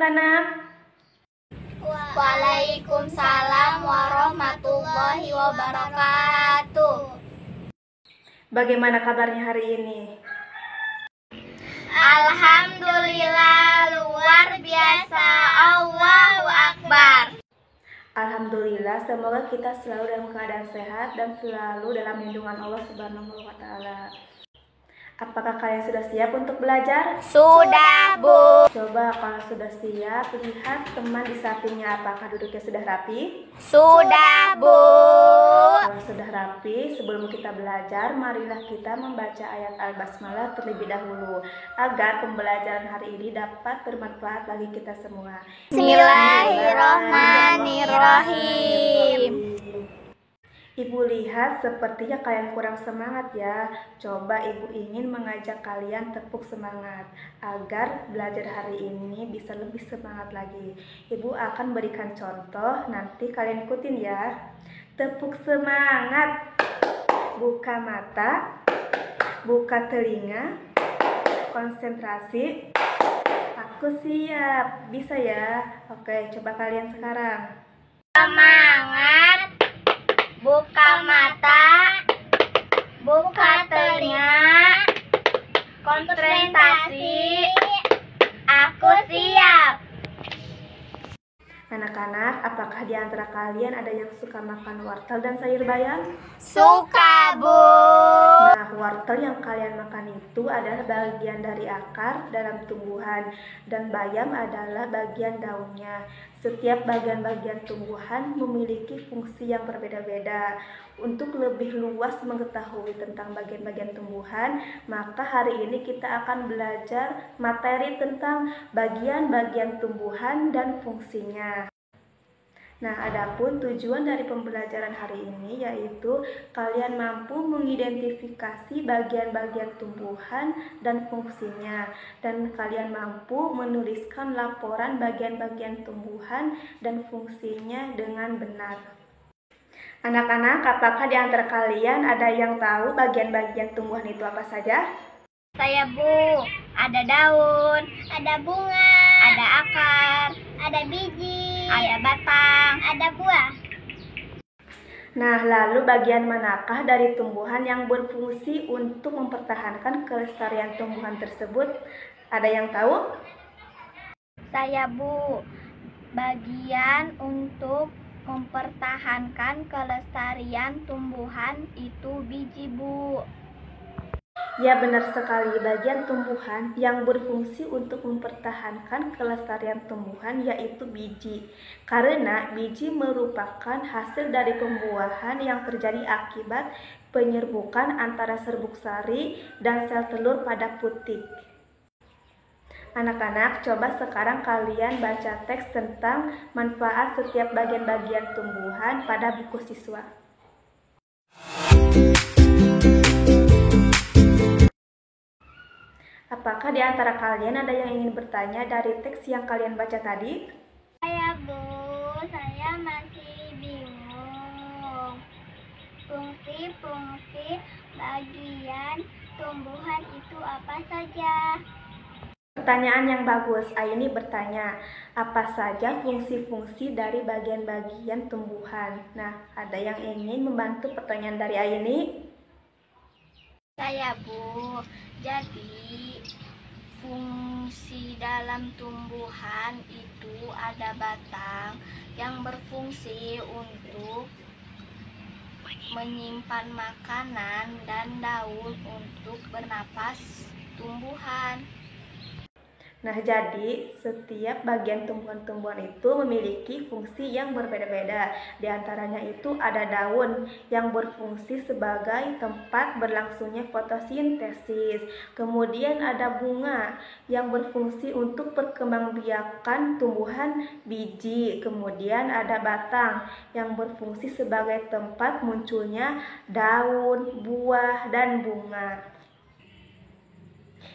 anak-anak? Waalaikumsalam warahmatullahi wabarakatuh. Bagaimana kabarnya hari ini? Alhamdulillah, luar biasa. Allahu Akbar. Alhamdulillah, semoga kita selalu dalam keadaan sehat dan selalu dalam lindungan Allah Subhanahu wa Ta'ala. Apakah kalian sudah siap untuk belajar? Sudah, Bu. Coba kalau sudah siap, lihat teman di sampingnya apakah duduknya sudah rapi? Sudah, Bu. Kalau sudah rapi, sebelum kita belajar, marilah kita membaca ayat Al-Basmalah terlebih dahulu agar pembelajaran hari ini dapat bermanfaat bagi kita semua. Bismillahirrahmanirrahim. Ibu lihat sepertinya kalian kurang semangat ya. Coba ibu ingin mengajak kalian tepuk semangat agar belajar hari ini bisa lebih semangat lagi. Ibu akan berikan contoh, nanti kalian ikutin ya. Tepuk semangat. Buka mata, buka telinga, konsentrasi. Aku siap. Bisa ya? Oke, coba kalian sekarang. Semangat. Buka mata, buka telinga, konsentrasi, aku siap. Anak-anak, apakah di antara kalian ada yang suka makan wortel dan sayur bayam? Suka, Bu. Nah, wortel yang kalian makan itu adalah bagian dari akar dalam tumbuhan dan bayam adalah bagian daunnya. Setiap bagian-bagian tumbuhan memiliki fungsi yang berbeda-beda. Untuk lebih luas mengetahui tentang bagian-bagian tumbuhan, maka hari ini kita akan belajar materi tentang bagian-bagian tumbuhan dan fungsinya. Nah, adapun tujuan dari pembelajaran hari ini yaitu kalian mampu mengidentifikasi bagian-bagian tumbuhan dan fungsinya, dan kalian mampu menuliskan laporan bagian-bagian tumbuhan dan fungsinya dengan benar. Anak-anak, apakah di antara kalian ada yang tahu bagian-bagian tumbuhan itu apa saja? Saya, Bu. Ada daun, ada bunga, ada akar, ada biji, ada batang, ada buah. Nah, lalu bagian manakah dari tumbuhan yang berfungsi untuk mempertahankan kelestarian tumbuhan tersebut? Ada yang tahu? Saya, Bu. Bagian untuk mempertahankan kelestarian tumbuhan itu biji, Bu. Ya, benar sekali. Bagian tumbuhan yang berfungsi untuk mempertahankan kelestarian tumbuhan yaitu biji. Karena biji merupakan hasil dari pembuahan yang terjadi akibat penyerbukan antara serbuk sari dan sel telur pada putik. Anak-anak, coba sekarang kalian baca teks tentang manfaat setiap bagian-bagian tumbuhan pada buku siswa. Apakah di antara kalian ada yang ingin bertanya dari teks yang kalian baca tadi? Saya, Bu, saya masih bingung. Fungsi-fungsi bagian tumbuhan itu apa saja? Pertanyaan yang bagus. Aini bertanya, apa saja fungsi-fungsi dari bagian-bagian tumbuhan? Nah, ada yang ingin membantu pertanyaan dari Aini? Saya, Bu. Jadi, fungsi dalam tumbuhan itu ada batang yang berfungsi untuk menyimpan makanan dan daun untuk bernapas tumbuhan. Nah, jadi setiap bagian tumbuhan-tumbuhan itu memiliki fungsi yang berbeda-beda. Di antaranya itu ada daun yang berfungsi sebagai tempat berlangsungnya fotosintesis. Kemudian ada bunga yang berfungsi untuk perkembangbiakan tumbuhan biji. Kemudian ada batang yang berfungsi sebagai tempat munculnya daun, buah, dan bunga.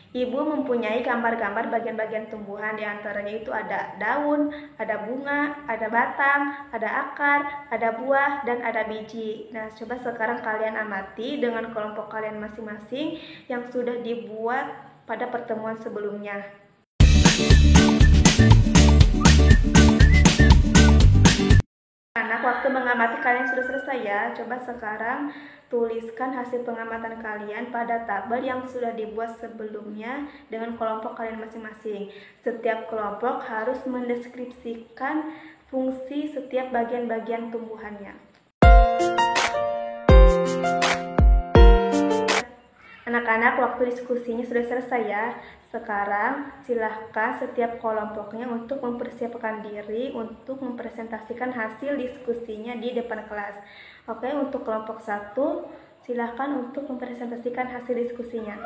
Ibu mempunyai gambar-gambar bagian-bagian tumbuhan, di antaranya itu ada daun, ada bunga, ada batang, ada akar, ada buah, dan ada biji. Nah, coba sekarang kalian amati dengan kelompok kalian masing-masing yang sudah dibuat pada pertemuan sebelumnya. Anak, waktu mengamati kalian sudah selesai ya. Coba sekarang tuliskan hasil pengamatan kalian pada tabel yang sudah dibuat sebelumnya dengan kelompok kalian masing-masing. Setiap kelompok harus mendeskripsikan fungsi setiap bagian-bagian tumbuhannya. Anak-anak, waktu diskusinya sudah selesai ya. Sekarang silahkan setiap kelompoknya untuk mempersiapkan diri untuk mempresentasikan hasil diskusinya di depan kelas. Oke, untuk kelompok 1 silahkan untuk mempresentasikan hasil diskusinya.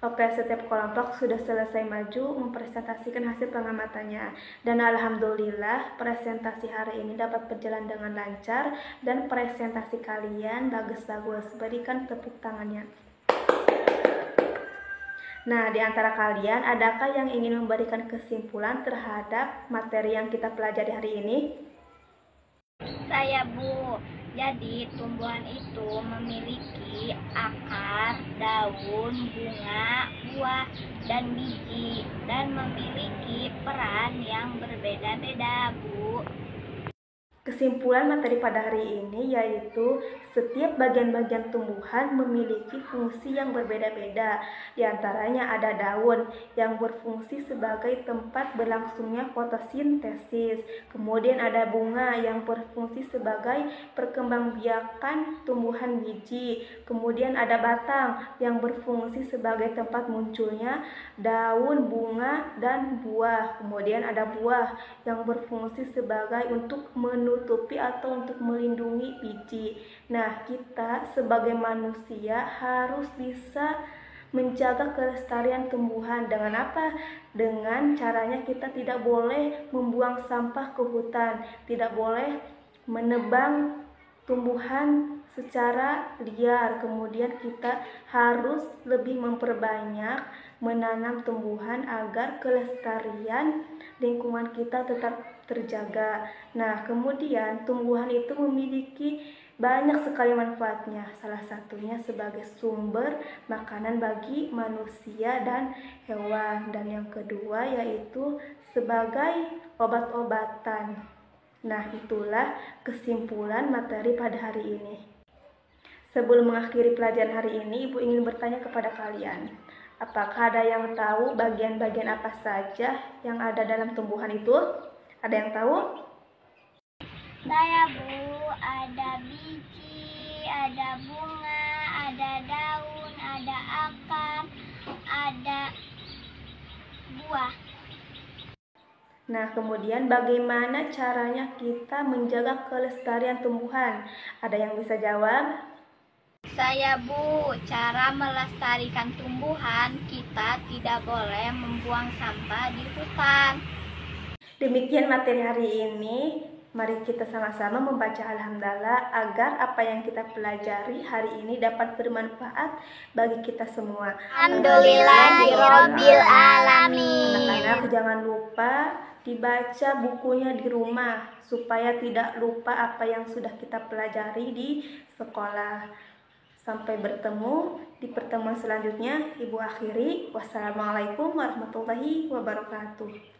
Oke, setiap kelompok sudah selesai maju mempresentasikan hasil pengamatannya. Dan alhamdulillah presentasi hari ini dapat berjalan dengan lancar dan presentasi kalian bagus-bagus. Berikan tepuk tangannya. Nah, di antara kalian adakah yang ingin memberikan kesimpulan terhadap materi yang kita pelajari hari ini? Saya, Bu. Jadi tumbuhan itu memiliki akar, daun, bunga, buah, dan biji, dan memiliki peran yang berbeda-beda, Bu. Kesimpulan materi pada hari ini yaitu setiap bagian-bagian tumbuhan memiliki fungsi yang berbeda-beda. Di antaranya ada daun yang berfungsi sebagai tempat berlangsungnya fotosintesis. Kemudian ada bunga yang berfungsi sebagai perkembangbiakan tumbuhan biji. Kemudian ada batang yang berfungsi sebagai tempat munculnya daun, bunga, dan buah. Kemudian ada buah yang berfungsi sebagai untuk menutupi atau untuk melindungi biji. Nah, kita sebagai manusia harus bisa menjaga kelestarian tumbuhan. Dengan apa? Dengan caranya kita tidak boleh membuang sampah ke hutan, tidak boleh menebang tumbuhan secara liar. Kemudian kita harus lebih memperbanyak menanam tumbuhan agar kelestarian lingkungan kita tetap terjaga. Nah, kemudian tumbuhan itu memiliki banyak sekali manfaatnya. Salah satunya sebagai sumber makanan bagi manusia dan hewan. Dan yang kedua yaitu sebagai obat-obatan. Nah, itulah kesimpulan materi pada hari ini. Sebelum mengakhiri pelajaran hari ini, Ibu ingin bertanya kepada kalian. Apakah ada yang tahu bagian-bagian apa saja yang ada dalam tumbuhan itu? Ada yang tahu? Saya, Bu. Ada biji, ada bunga, ada daun, ada akar, ada buah. Nah, kemudian bagaimana caranya kita menjaga kelestarian tumbuhan? Ada yang bisa jawab? Saya, Bu. Cara melestarikan tumbuhan, kita tidak boleh membuang sampah di hutan. Demikian materi hari ini. Mari kita sama-sama membaca Alhamdulillah agar apa yang kita pelajari hari ini dapat bermanfaat bagi kita semua. Alhamdulillahirabbil alamin. Anak-anak, jangan lupa dibaca bukunya di rumah supaya tidak lupa apa yang sudah kita pelajari di sekolah. Sampai bertemu di pertemuan selanjutnya. Ibu akhiri. Wassalamualaikum warahmatullahi wabarakatuh.